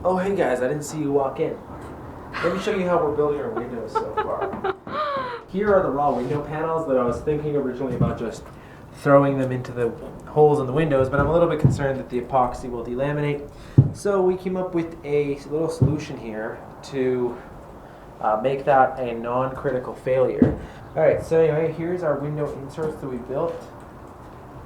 Oh, hey guys, I didn't see you walk in. Let me show you how we're building our windows so far. Here are the raw window panels that I was thinking originally about just throwing them into the holes in the windows, but I'm a little bit concerned that the epoxy will delaminate. So we came up with a little solution here to make that a non-critical failure. Alright, so anyway, here's our window inserts that we built,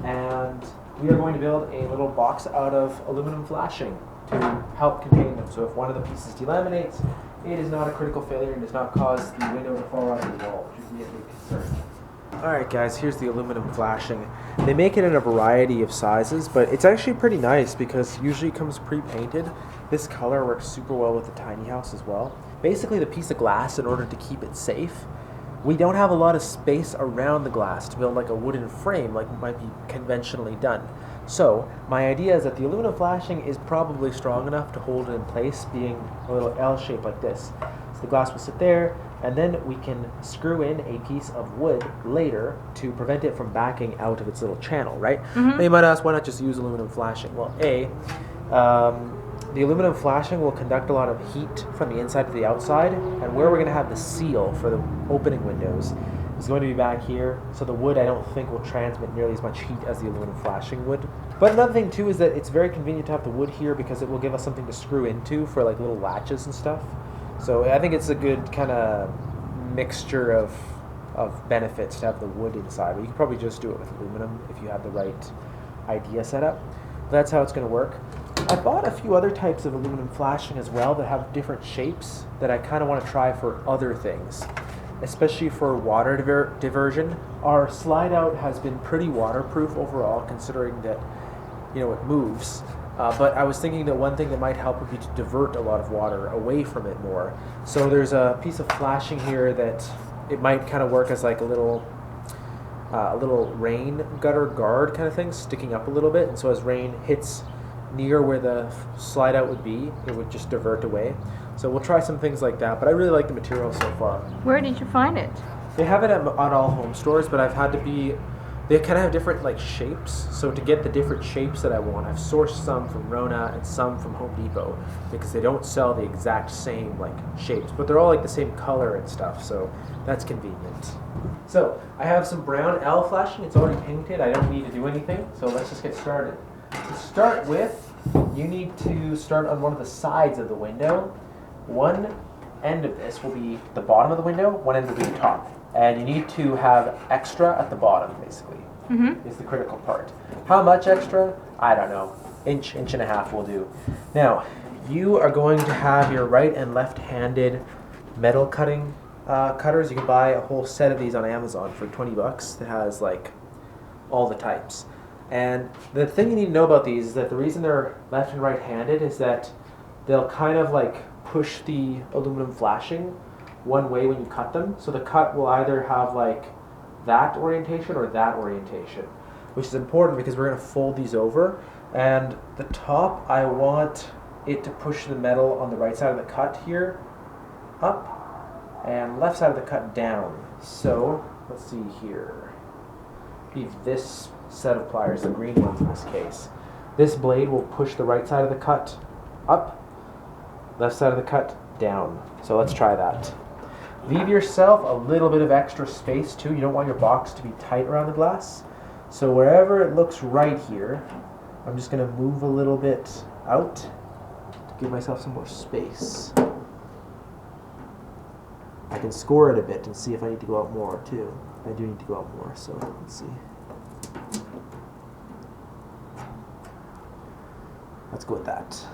and we are going to build a little box out of aluminum flashing to help contain them. So if one of the pieces delaminates, it is not a critical failure and does not cause the window to fall out of the wall, which would be a big concern. Alright guys, here's the aluminum flashing. They make it in a variety of sizes, but it's actually pretty nice because usually it comes pre-painted. This color works super well with the tiny house as well. Basically the piece of glass, in order to keep it safe, we don't have a lot of space around the glass to build like a wooden frame like might be conventionally done. So my idea is that the aluminum flashing is probably strong enough to hold it in place, being a little L shape like this. So the glass will sit there, and then we can screw in a piece of wood later to prevent it from backing out of its little channel, right? Now you might ask, why not just use aluminum flashing? Well, the aluminum flashing will conduct a lot of heat from the inside to the outside, and where we're going to have the seal for the opening windows is going to be back here, so the wood I don't think will transmit nearly as much heat as the aluminum flashing would. But another thing too is that it's very convenient to have the wood here because it will give us something to screw into for like little latches and stuff. So I think it's a good kind of mixture of benefits to have the wood inside. But you could probably just do it with aluminum if you have the right idea set up. That's how it's going to work. I bought a few other types of aluminum flashing as well that have different shapes that I kind of want to try for other things, especially for water diversion. Our slide out has been pretty waterproof overall, considering that it moves. But I was thinking that one thing that might help would be to divert a lot of water away from it more. So there's a piece of flashing here that it might kind of work as like a little rain gutter guard kind of thing, sticking up a little bit. And so as rain hits near where the slide out would be, it would just divert away. So we'll try some things like that, but I really like the material so far. Where did you find it? They have it at all home stores, but they kind of have different like shapes. So to get the different shapes that I want, I've sourced some from Rona and some from Home Depot because they don't sell the exact same like shapes, but they're all like the same color and stuff, so that's convenient. So I have some brown L flashing. It's already painted. I don't need to do anything, so let's just get started. To start with, you need to start on one of the sides of the window. One end of this will be the bottom of the window, one end will be the top. And you need to have extra at the bottom, basically, is the critical part. How much extra? I don't know. Inch and a half will do. Now, you are going to have your right and left-handed metal cutting cutters. You can buy a whole set of these on Amazon for 20 bucks that has like all the types. And the thing you need to know about these is that the reason they're left and right-handed is that they'll kind of like push the aluminum flashing one way when you cut them. So the cut will either have like that orientation or that orientation, which is important because we're going to fold these over. And the top, I want it to push the metal on the right side of the cut here up and left side of the cut down. So let's see here. Leave this set of pliers, the green ones in this case. This blade will push the right side of the cut up, left side of the cut down. So let's try that. Leave yourself a little bit of extra space too. You don't want your box to be tight around the glass. So wherever it looks right here, I'm just going to move a little bit out to give myself some more space. I can score it a bit and see if I need to go out more too. I do need to go out more, so let's see. Let's go with that.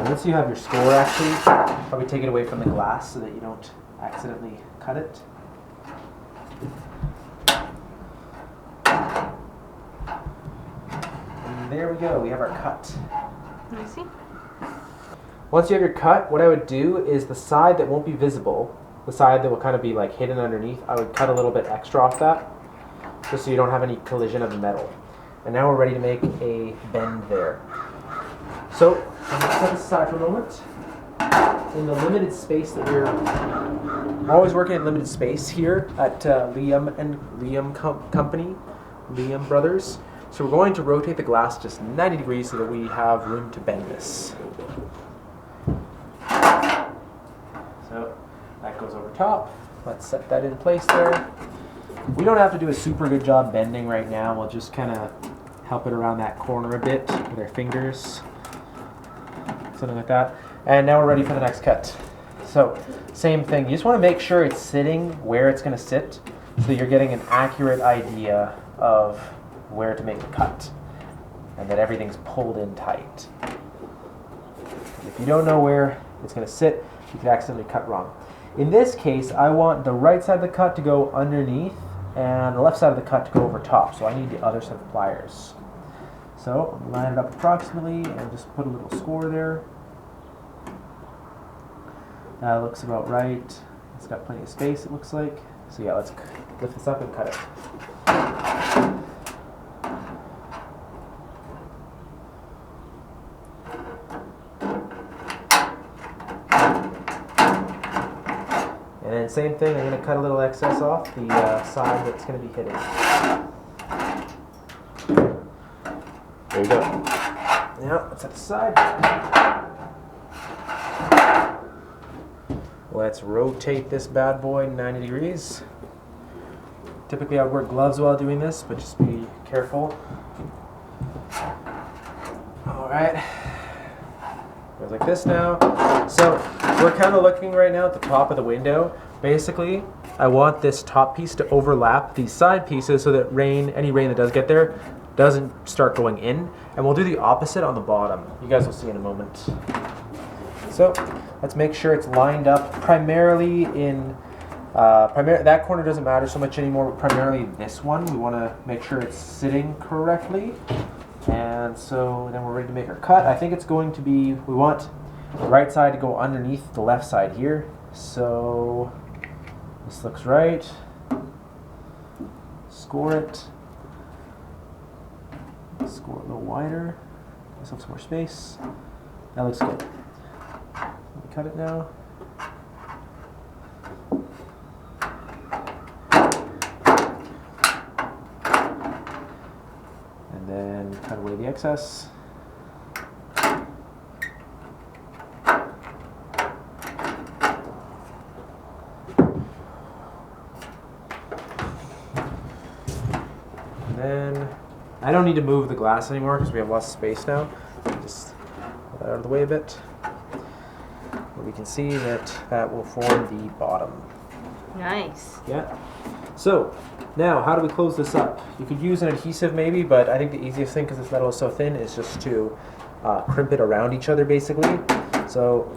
Once you have your score, actually, probably take it away from the glass so that you don't accidentally cut it. And there we go, we have our cut. I see. Once you have your cut, what I would do is the side that won't be visible, the side that will kind of be like hidden underneath, I would cut a little bit extra off that, just so you don't have any collision of the metal. And now we're ready to make a bend there. So, I'm going to set this aside for a moment. In the limited space that we're always working in limited space here at Kerry&Liam Company, Liam Brothers. So we're going to rotate the glass just 90 degrees so that we have room to bend this. So that goes over top. Let's set that in place there. We don't have to do a super good job bending right now. We'll just kind of help it around that corner a bit with our fingers. Something like that. And now we're ready for the next cut. So same thing. You just want to make sure it's sitting where it's going to sit so you're getting an accurate idea of where to make the cut and that everything's pulled in tight. If you don't know where it's going to sit, you could accidentally cut wrong. In this case, I want the right side of the cut to go underneath and the left side of the cut to go over top, so I need the other set of pliers. So I'm line it up approximately and just put a little score there. That looks about right. It's got plenty of space, it looks like. So yeah, let's lift this up and cut it. And then same thing, I'm going to cut a little excess off the side that's going to be hitting. There you go. Now, let's set the side. Let's rotate this bad boy 90 degrees. Typically I would wear gloves while doing this, but just be careful. Alright. Goes like this now. So we're kind of looking right now at the top of the window. Basically, I want this top piece to overlap these side pieces so that any rain that does get there doesn't start going in. And we'll do the opposite on the bottom. You guys will see in a moment. So let's make sure it's lined up primarily in, that corner doesn't matter so much anymore, but primarily this one. We want to make sure it's sitting correctly. And so then we're ready to make our cut. I think it's going to be, we want the right side to go underneath the left side here. So this looks right. Score it. Score a little wider. This looks more space. That looks good. Let me cut it now. And then cut away the excess. And then I don't need to move the glass anymore because we have less space now. Just put that out of the way a bit. But we can see that that will form the bottom. Nice. Yeah. So now, how do we close this up? You could use an adhesive maybe, but I think the easiest thing, because this metal is so thin, is just to crimp it around each other basically. So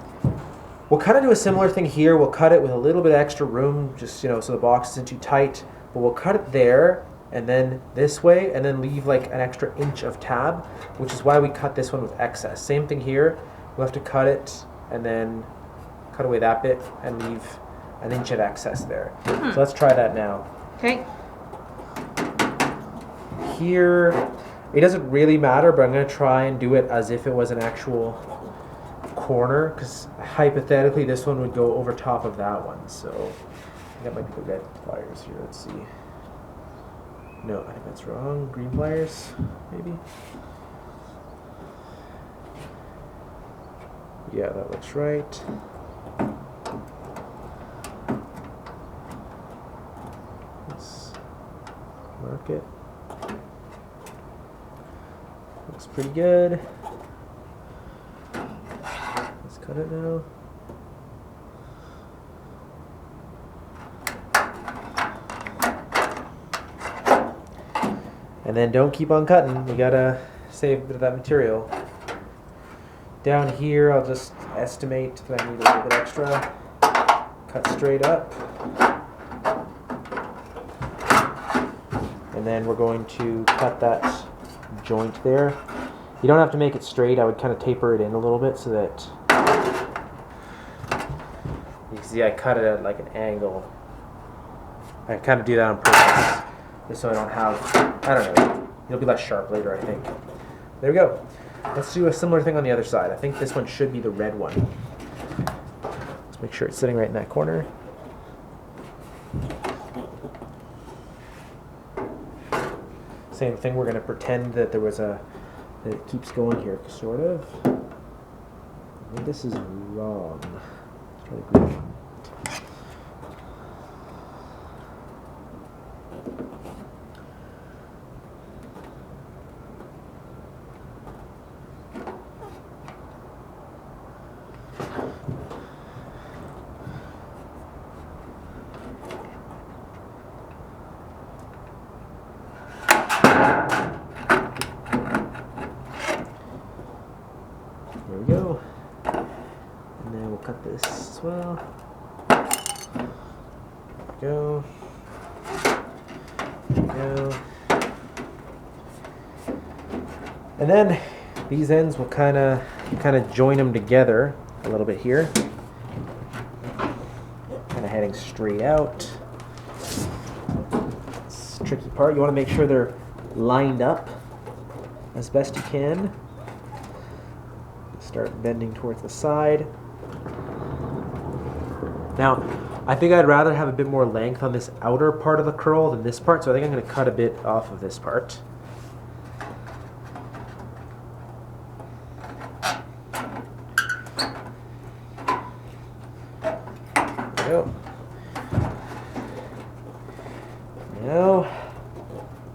we'll kind of do a similar thing here. We'll cut it with a little bit of extra room, just so the box isn't too tight. But we'll cut it there, and then this way, and then leave like an extra inch of tab, which is why we cut this one with excess. Same thing here. We'll have to cut it, and then cut away that bit, and leave an inch of excess there. So let's try that now. Okay. Here, it doesn't really matter, but I'm going to try and do it as if it was an actual corner, because hypothetically this one would go over top of that one. So I think that might be the red pliers here. Let's see. No, I think that's wrong. Green pliers, maybe. Yeah, that looks right. Let's mark it. Looks pretty good. Let's cut it now. And then don't keep on cutting. We gotta save a bit of that material. Down here, I'll just estimate that I need a little bit extra. Cut straight up. And then we're going to cut that joint there. You don't have to make it straight. I would kind of taper it in a little bit so that you can see I cut it at like an angle. I kind of do that on purpose, just so I don't have, I don't know, it'll be less sharp later, I think. There we go. Let's do a similar thing on the other side. I think this one should be the red one. Let's make sure it's sitting right in that corner. same thing. We're going to pretend that there was that it keeps going here, sort of. I think this is wrong. Let's try to group it. There we go. And then we'll cut this as well. There we go. There we go. And then these ends will kind of join them together a little bit here. Kind of heading straight out. It's the tricky part. You want to make sure they're lined up as best you can. Start bending towards the side. Now, I think I'd rather have a bit more length on this outer part of the curl than this part, so I think I'm going to cut a bit off of this part. There we go. Now,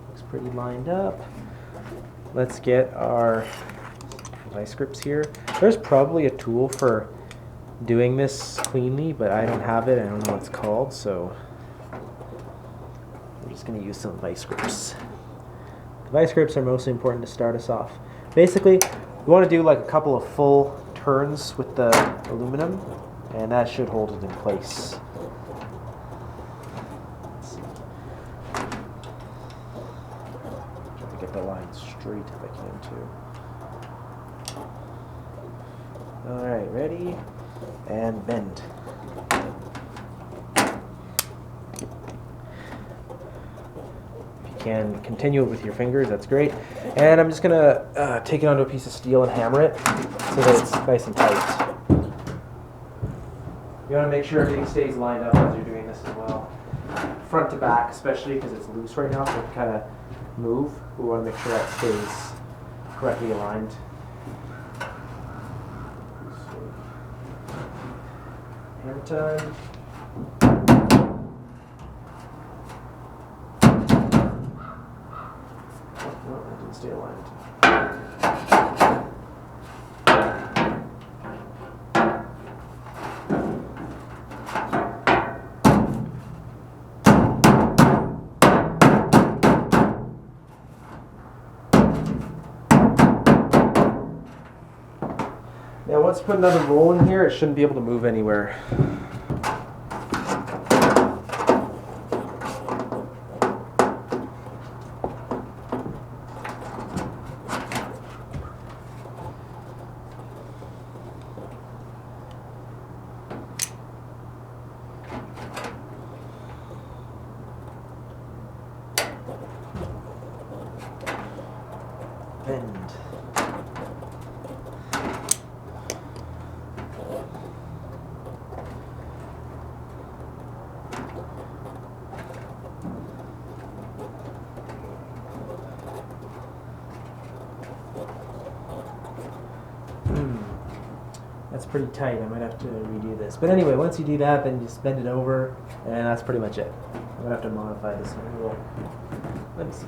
looks pretty lined up. Let's get our vice grips here. There's probably a tool for doing this cleanly, but I don't have it. I don't know what it's called, so we're just going to use some vice grips. The vice grips are mostly important to start us off. Basically, we want to do like a couple of full turns with the aluminum, and that should hold it in place. Let's see. Try to get the line straight if I can too. Alright, ready? And bend. If you can continue it with your fingers, that's great. And I'm just going to take it onto a piece of steel and hammer it so that it's nice and tight. You want to make sure everything stays lined up as you're doing this as well. Front to back, especially because it's loose right now, so it can kind of move. We want to make sure that stays correctly aligned. Hammer time. No, that didn't stay aligned. Now once you put another roll in here, it shouldn't be able to move anywhere. Bend. That's pretty tight. I might have to redo this. But anyway, once you do that, then you just bend it over, and that's pretty much it. I'm going to have to modify this one a little. Let me see.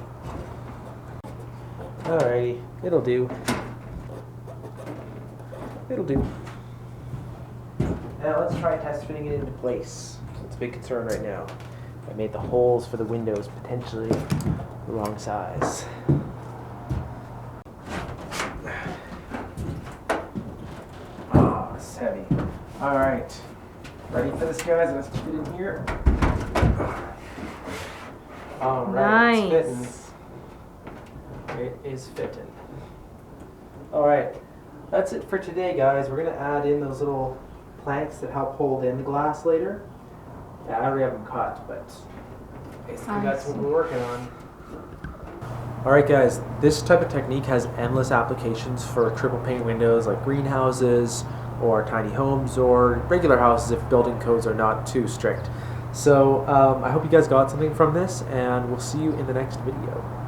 Alrighty, it'll do. It'll do. Now let's try test fitting it into place. It's a big concern right now. I made the holes for the windows potentially the wrong size. Oh, it's heavy. Alright. Ready for this, guys? Let's fit in here. Alright, Nice. it's fitting. It is fitting. Alright, that's it for today, guys. We're going to add in those little planks that help hold in the glass later. Yeah, I already have them cut, but basically that's what we're working on. Alright guys, this type of technique has endless applications for triple pane windows like greenhouses or tiny homes or regular houses if building codes are not too strict. So I hope you guys got something from this, and we'll see you in the next video.